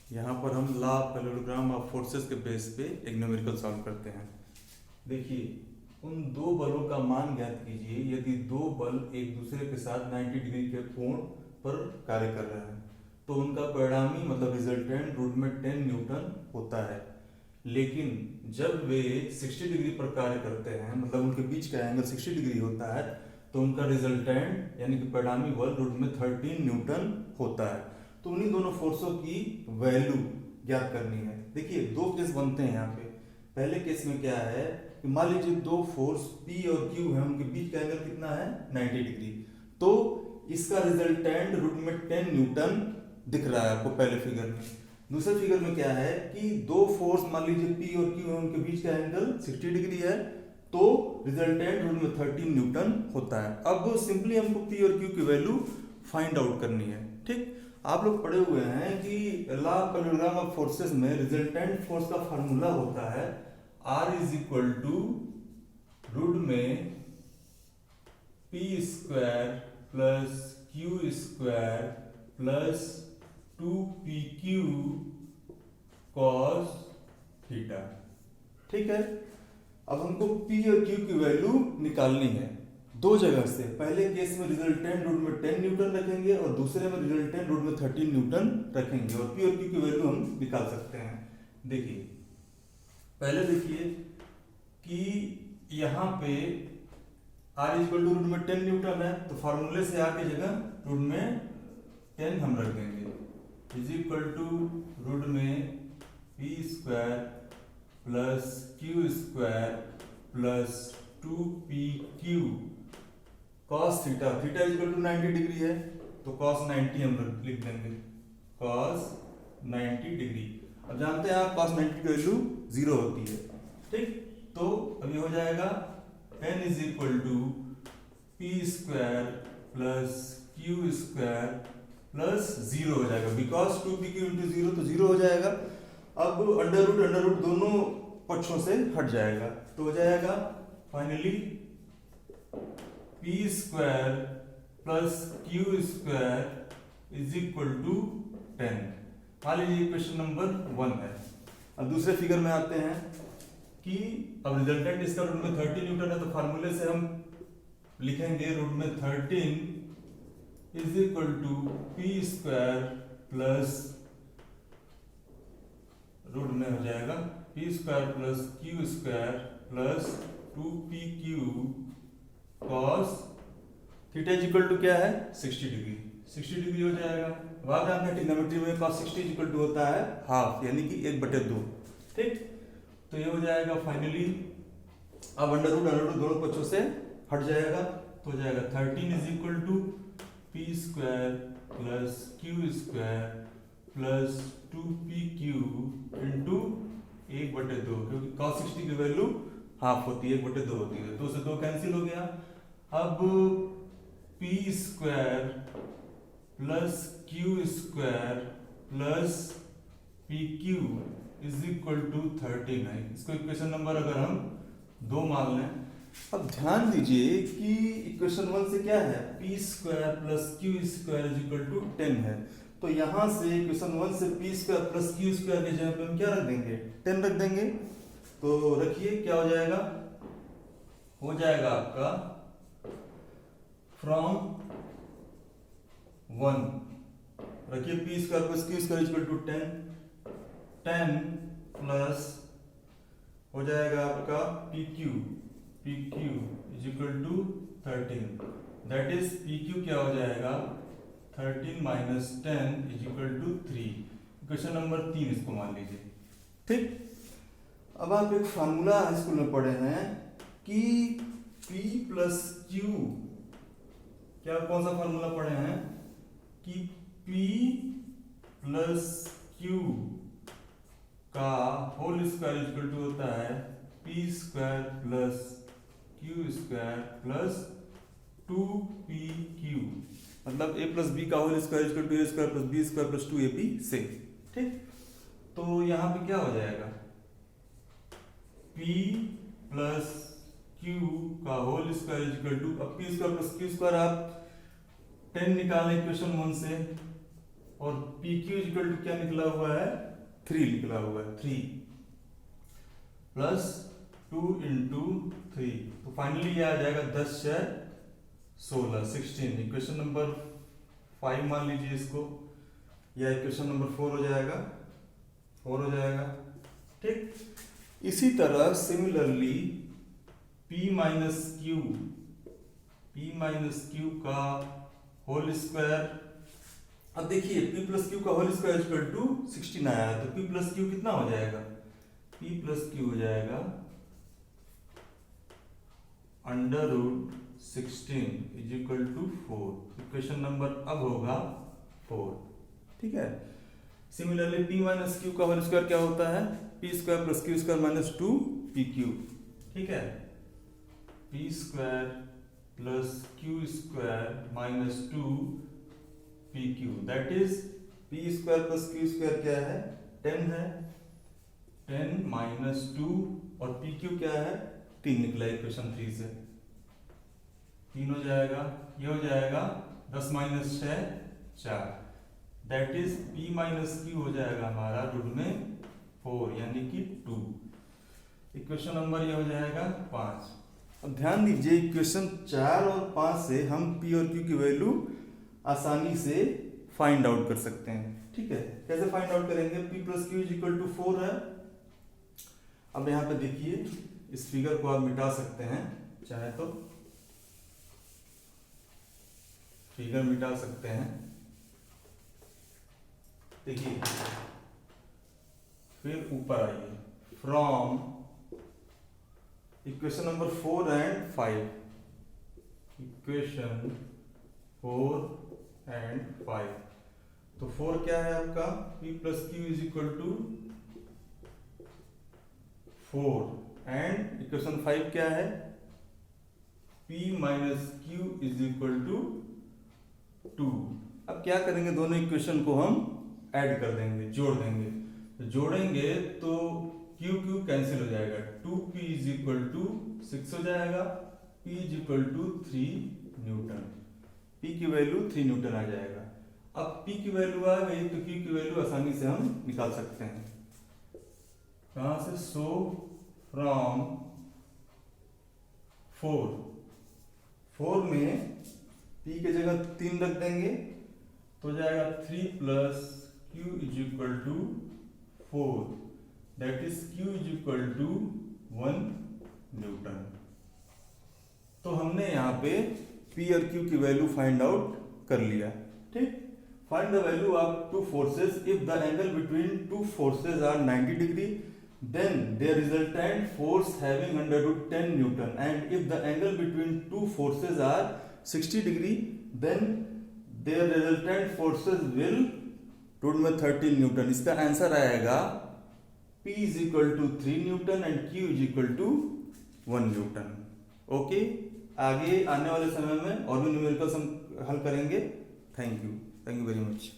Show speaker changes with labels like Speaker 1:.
Speaker 1: यहाँ पर हम लॉ पैरेललोग्राम ऑफ फोर्सेस के बेस पे एक न्यूमेरिकल सॉल्व करते हैं। देखिए, उन दो बलों का मान ज्ञात कीजिए यदि दो बल एक दूसरे के साथ 90 डिग्री के कोण पर कार्य कर रहे हैं तो उनका परिणामी मतलब रिजल्टेंट रूट में 10 न्यूटन होता है। लेकिन जब वे 60 डिग्री पर कार्य करते हैं मतलब उनके बीच का एंगल 60 डिग्री होता है तो उनका रिजल्टेंट यानी कि परिणामी बल रूट में 13 न्यूटन होता है। तो उन्हीं दोनों फोर्सों की वैल्यू ज्ञात करनी है। देखिए, दो केस बनते हैं यहाँ पे। पहले केस में क्या है कि मान लीजिए दो फोर्स P और Q है, उनके बीच का एंगल कितना है 90 डिग्री। तो इसका रिजल्टेंट रूट में 10 न्यूटन दिख रहा है आपको पहले फिगर में। दूसरे फिगर में क्या है कि दो फोर्स मान लीजिए P और Q है, उनके बीच का एंगल 60 डिग्री है तो रिजल्टेंट रूट में 13 न्यूटन होता है। अब सिंपली हमको P और Q की वैल्यू फाइंड आउट करनी है। ठीक, आप लोग पढ़े हुए हैं कि लॉ पैरेललोग्राम ऑफ फोर्सेस में रिजल्टेंट फोर्स का फार्मूला होता है R is equal to root में P square plus Q square plus 2PQ cos theta. ठीक है, अब हमको P और Q की वैल्यू निकालनी है दो जगह से। पहले केस में रिजल्टेंट रूट में 10 न्यूटन रखेंगे और दूसरे में रिजल्टेंट रूट में 13 न्यूटन रखेंगे और P और Q की वैल्यू हम निकाल सकते हैं। देखिए, पहले देखिए कि यहाँ पे R इक्वल टू रूट में 10 न्यूटन है तो फार्मूले से R की जगह रूट में 10 हम रख देंगे इज इक्वल टू रूट में P square plus Q square plus 2PQ cos theta. Theta equal to 90 degree है तो cos 90 हम लिख देंगे cos 90 डिग्री। अब जानते हैं आप cos 90 की वैल्यू 0 होती है। ठीक, तो अब ये हो जाएगा n is equal to P square plus Q square plus 0 हो जाएगा बिकॉज 2PQ इंटू 0 तो 0 हो जाएगा। अब अंडर रूट दोनों पक्षों से हट जाएगा तो हो जाएगा finally P square plus Q square is equal to 10। मान लीजिए क्वेश्चन नंबर 1 है। अब दूसरे फिगर में आते हैं कि अब रिजल्टेंट इसका रूट में 30 न्यूटन है तो फार्मूले से हम लिखेंगे रूट में 13 is equal to P square plus root में हो जाएगा P square plus Q square plus 2PQ cos theta is equal to क्या है 60 डिग्री। 60 डिग्री हो जाएगा। अब आप जानते हैं ट्रिग्नोमेट्री में cos 60 इज इक्वल टू होता है हाफ यानी कि 1/2। ठीक, तो ये हो जाएगा फाइनली। अब अंडर रूट दोनों पक्षों से हट जाएगा तो हो जाएगा 13 is equal to P square plus Q square plus 2PQ into 1/2 क्योंकि cos 60 की वैल्यू हाफ होती है 1/2 होती है। 2 से 2 कैंसिल हो गया। अब P square plus Q square plus PQ is equal to 13 है। इसको इक्वेशन नंबर अगर हम 2 मान लें। अब ध्यान दीजिए कि इक्वेशन 1 से क्या है P square plus Q square is equal to 10 है तो यहां से इक्वेशन 1 से P square plus Q square की जगह पे हम क्या रख देंगे 10 रख देंगे। तो रखिए क्या हो जाएगा आपका फ्रॉम 1 रखिए P square plus Q square is equal to 10 plus हो जाएगा आपका PQ is equal to 13 that is PQ क्या हो जाएगा 13 minus 10 is equal to 3। Question number 3 इसको मान लीजिए। ठीक, अब आप एक फार्मूला स्कूल में पढ़े हैं कि P प्लस Q क्या कौन सा फार्मूला पढ़े हैं कि P प्लस Q का होल स्क्वायर इक्वल टू होता है P square plus Q square plus 2PQ मतलब A प्लस B का whole square equal to A square plus B square plus 2AB से। ठीक, तो यहाँ पे क्या हो जाएगा P प्लस Q का होल स्क्वायर इक्वल टू अब P square plus Q square आप 10 निकालें इक्वेशन 1 से और पी क्यू इक्वल टू क्या निकला हुआ है, 3 निकला हुआ है, 3 प्लस 2 इंटू 3, तो फाइनली ये आ जाएगा 10 6 16 16। इक्वेशन नंबर 5 मान लीजिए इसको, या इक्वेशन नंबर 4 हो जाएगा, 4 हो जाएगा। ठीक, इसी तरह सिमिलरली p माइनस क्यू का होल स्क्वायर, अब देखिए p प्लस क्यू का होल स्क्वायर इक्वल टू 16 आया, तो p प्लस क्यू कितना हो जाएगा, p प्लस क्यू हो जाएगा under root 16 is equal to 4। Equation number अब होगा 4। ठीक है, सिमिलरली p माइनस क्यू का होल स्क्वायर क्या होता है, p square plus Q square minus 2 p Q. ठीक है, p square plus Q square minus 2 P Q, that is P square plus Q square क्या है, 10 है, 10 माइनस 2 और पी क्यू क्या है, 3 निकला इक्वेशन 3 से, 3 हो जाएगा, ये हो जाएगा 10 minus 6 4, that is P minus Q हो जाएगा हमारा रूट में 4 यानी कि 2। इक्वेशन नंबर ये हो जाएगा 5। अब ध्यान दीजिए इक्वेशन 4 और 5 से हम p और q की वैल्यू आसानी से फाइंड आउट कर सकते हैं। ठीक है, कैसे फाइंड आउट करेंगे, p plus Q is equal to 4 है। अब यहाँ पे देखिए इस फिगर को आप मिटा सकते हैं, चाहे तो फिगर मिटा सकते हैं। देखिए फिर ऊपर आइए, from equation number 4 and 5, equation 4 and 5, तो 4 क्या है आपका, p plus Q is equal to 4 and equation 5 क्या है, p minus Q is equal to 2। अब क्या करेंगे, दोनों इक्वेशन को हम ऐड कर देंगे, जोड़ देंगे, तो जोड़ेंगे तो क्यू क्यू कैंसिल हो जाएगा, 2p इज इक्वल टू 6 हो जाएगा, p is equal to 3 newton, p की वैल्यू 3 न्यूटन आ जाएगा। अब p की वैल्यू आ गई तो q की वैल्यू आसानी से हम निकाल सकते हैं, कहां से, सो फ्रॉम 4 में p की जगह 3 रख देंगे तो जाएगा 3 plus q is equal to 4, that is q is equal to 1 newton. तो हमने यहाँ पे p और q की वैल्यू फाइंड आउट कर लिया। ठीक, find the value of two forces if the angle between two forces are 90 degree, then their resultant force having under root 10 Newton, and if the angle between two forces are 60 degree, then their resultant forces will root में 13 newton. इसका answer आएगा P is equal to 3 newton and Q is equal to 1 newton. Okay, आगे आने वाले समय में और भी न्यूमेरिकल्स हम हल करेंगे। Thank you very much.